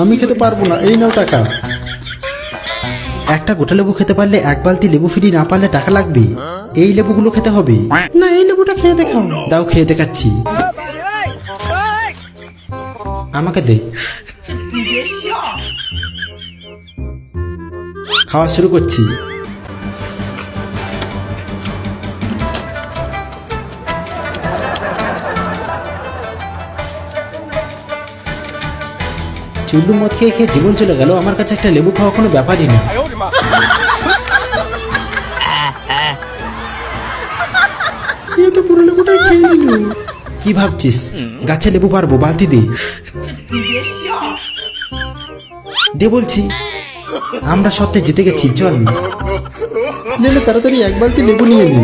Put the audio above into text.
আমি খেতে পারবো না, এই নাও টাকা। একটা গোটা লেবু খেতে পারলে এক বালতি লেবু ফ্রি, না পারলে টাকা লাগবে। এই লেবুগুলো খেতে হবে। না, এই লেবুটা খেয়ে দেখাও। দাও, খেয়ে দেখাচ্ছি। আমাকে দে। খাওয়া শুরু করছি। চুল্লু মদ খেয়ে খেয়ে জীবন চলে গেল, আমার কাছে একটা লেবু খাওয়া কোনো ব্যাপারই না। এ তো পুরো লেবুটাই খেয়ে নিল। কি ভাবছিস? গাছে লেবু পারবো, বালতি দে। দে বলছি। আমরা সত্যি জিতে গেছি, চল। নে তাড়াতাড়ি এক বালতি লেবু নিয়ে নে।